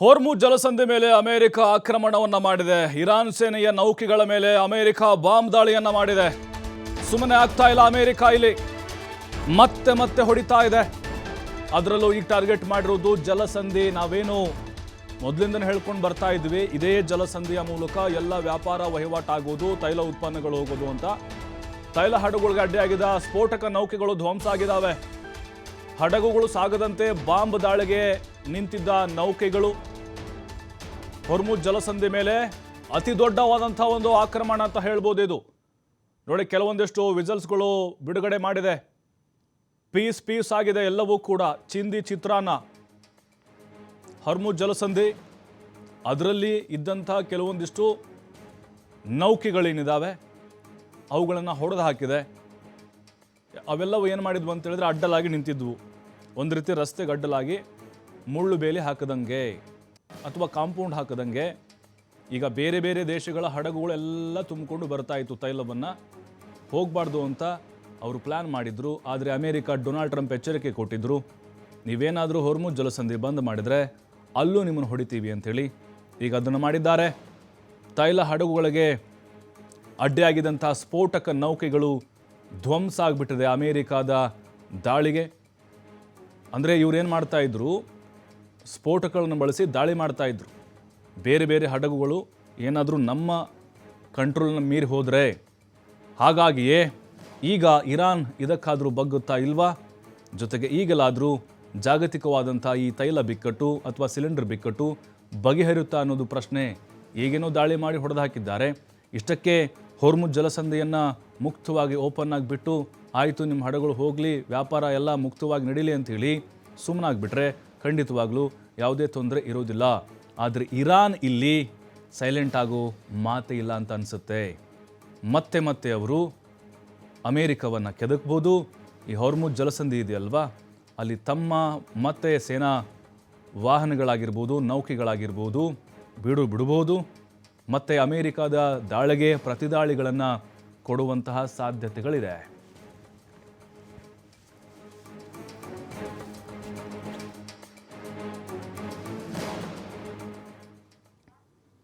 Hormuz ಜಲಸಂಧಿ ಮೇಲೆ America ಆಕ್ರಮಣವನ್ನ ಮಾಡಿದೆ. Iran ಸೇನೆಯ ನೌಕೆಗಳ ಮೇಲೆ ಅಮೆರಿಕ ಬಾಂಬ್ ದಾಳಿಯನ್ನ ಮಾಡಿದೆ. ಸುಮ್ಮನೆ ಆಗ್ತಾ ಇಲ್ಲ ಅಮೆರಿಕ, ಇಲ್ಲಿ ಮತ್ತೆ ಮತ್ತೆ ಹೊಡಿತಾ ಇದೆ. ಅದರಲ್ಲೂ ಈಗ ಟಾರ್ಗೆಟ್ ಮಾಡಿರೋದು ಜಲಸಂಧಿ. ನಾವೇನು ಮೊದಲಿಂದನೇ ಹೇಳ್ಕೊಂಡು ಬರ್ತಾ ಇದ್ವಿ, ಇದೇ ಜಲಸಂಧಿಯ ಮೂಲಕ ಎಲ್ಲ ವ್ಯಾಪಾರ ವಹಿವಾಟಾಗೋದು, ತೈಲ ಉತ್ಪನ್ನಗಳು ಹೋಗೋದು ಅಂತ. ತೈಲ ಹಡಗುಗಳಿಗೆ ಅಡ್ಡಿಯಾಗಿದ್ದ ಸ್ಫೋಟಕ ನೌಕೆಗಳು ಧ್ವಂಸ ಆಗಿದ್ದಾವೆ. ಹಡಗುಗಳು ಸಾಗದಂತೆ ಬಾಂಬ್ ದಾಳಿಗೆ ನಿಂತಿದ್ದ ನೌಕೆಗಳು. ಹೊರ್ಮುಜ್ ಜಲಸಂಧಿ ಮೇಲೆ ಅತಿ ದೊಡ್ಡವಾದಂಥ ಒಂದು ಆಕ್ರಮಣ ಅಂತ ಹೇಳ್ಬೋದು ಇದು. ನೋಡಿ, ಕೆಲವೊಂದಿಷ್ಟು ವಿಜಲ್ಸ್ಗಳು ಬಿಡುಗಡೆ ಮಾಡಿದೆ. ಪೀಸ್ ಆಗಿದೆ ಎಲ್ಲವೂ ಕೂಡ. ಚಿಂದಿ ಚಿತ್ರಾನ್ನ. ಹೊರ್ಮುಜ್ ಜಲಸಂಧಿ, ಅದರಲ್ಲಿ ಇದ್ದಂಥ ಕೆಲವೊಂದಿಷ್ಟು ನೌಕೆಗಳೇನಿದ್ದಾವೆ ಅವುಗಳನ್ನು ಹೊಡೆದು ಹಾಕಿದೆ. ಅವೆಲ್ಲವೂ ಏನು ಮಾಡಿದ್ವು ಅಂತ ಹೇಳಿದ್ರೆ ಅಡ್ಡಲಾಗಿ ನಿಂತಿದ್ವು. ಒಂದು ರೀತಿ ರಸ್ತೆಗೆ ಅಡ್ಡಲಾಗಿ ಮುಳ್ಳು ಬೇಲಿ ಹಾಕದಂಗೆ ಅಥವಾ ಕಾಂಪೌಂಡ್ ಹಾಕದಂಗೆ. ಈಗ ಬೇರೆ ಬೇರೆ ದೇಶಗಳ ಹಡಗುಗಳೆಲ್ಲ ತುಂಬಿಕೊಂಡು ಬರ್ತಾ ಇತ್ತು ತೈಲವನ್ನು. ಹೋಗಬಾರ್ದು ಅಂತ ಅವರು ಪ್ಲ್ಯಾನ್ ಮಾಡಿದ್ರು. ಆದರೆ ಅಮೆರಿಕ, ಡೊನಾಲ್ಡ್ ಟ್ರಂಪ್ ಎಚ್ಚರಿಕೆ ಕೊಟ್ಟಿದ್ದರು, ನೀವೇನಾದರೂ ಹೊರ್ಮುಜ್ ಜಲಸಂಧಿ ಬಂದ್ ಮಾಡಿದರೆ ಅಲ್ಲೂ ನಿಮ್ಮನ್ನು ಹೊಡಿತೀವಿ ಅಂಥೇಳಿ. ಈಗ ಅದನ್ನು ಮಾಡಿದ್ದಾರೆ. ತೈಲ ಹಡಗುಗಳಿಗೆ ಅಡ್ಡಿಯಾಗಿದ್ದಂಥ ಸ್ಫೋಟಕ ನೌಕೆಗಳು ಧ್ವಂಸ ಆಗಿಬಿಟ್ಟಿದೆ ಅಮೇರಿಕಾದ ದಾಳಿಗೆ. ಅಂದರೆ ಇವರೇನು ಮಾಡ್ತಾಯಿದ್ರು, ಸ್ಫೋಟಕಗಳನ್ನು ಬಳಸಿ ದಾಳಿ ಮಾಡ್ತಾಯಿದ್ರು. ಬೇರೆ ಬೇರೆ ಹಡಗುಗಳು ಏನಾದರೂ ನಮ್ಮ ಕಂಟ್ರೋಲ್ನ ಮೀರಿ ಹೋದರೆ. ಹಾಗಾಗಿಯೇ ಈಗ ಇರಾನ್ ಇದಕ್ಕಾದರೂ ಬಗ್ಗುತ್ತಾ ಇಲ್ವಾ? ಜೊತೆಗೆ ಈಗಲಾದರೂ ಜಾಗತಿಕವಾದಂಥ ಈ ತೈಲ ಬಿಕ್ಕಟ್ಟು ಅಥವಾ ಸಿಲಿಂಡರ್ ಬಿಕ್ಕಟ್ಟು ಬಗೆಹರಿಯುತ್ತಾ ಅನ್ನೋದು ಪ್ರಶ್ನೆ. ಈಗೇನೋ ದಾಳಿ ಮಾಡಿ ಹೊಡೆದು ಹಾಕಿದ್ದಾರೆ. ಇಷ್ಟಕ್ಕೆ ಹೊರ್ಮುಜ್ ಜಲಸಂಧಿಯನ್ನು ಮುಕ್ತವಾಗಿ ಓಪನ್ ಆಗಿಬಿಟ್ಟು ಆಯಿತು, ನಿಮ್ಮ ಹಡಗುಗಳು ಹೋಗಲಿ, ವ್ಯಾಪಾರ ಎಲ್ಲ ಮುಕ್ತವಾಗಿ ನಡೀಲಿ ಅಂಥೇಳಿ ಸುಮ್ಮನಾಗ್ಬಿಟ್ರೆ ಖಂಡಿತವಾಗ್ಲೂ ಯಾವುದೇ ತೊಂದರೆ ಇರೋದಿಲ್ಲ. ಆದರೆ ಇರಾನ್ ಇಲ್ಲಿ ಸೈಲೆಂಟ್ ಆಗೋ ಮಾತೇ ಇಲ್ಲ ಅಂತ ಅನಿಸುತ್ತೆ. ಮತ್ತೆ ಮತ್ತೆ ಅವರು ಅಮೇರಿಕವನ್ನು ಕೆದಕ್ಬೋದು. ಈ ಹೊರ್ಮುಜ್ ಜಲಸಂಧಿ ಇದೆಯಲ್ವಾ, ಅಲ್ಲಿ ತಮ್ಮ ಮತ್ತೆ ಸೇನಾ ವಾಹನಗಳಾಗಿರ್ಬೋದು, ನೌಕೆಗಳಾಗಿರ್ಬೋದು ಬಿಡಬಹುದು. ಮತ್ತು ಅಮೇರಿಕಾದ ದಾಳಿಗೆ ಪ್ರತಿದಾಳಿಗಳನ್ನು ಕೊಡುವಂತಹ ಸಾಧ್ಯತೆಗಳಿದೆ.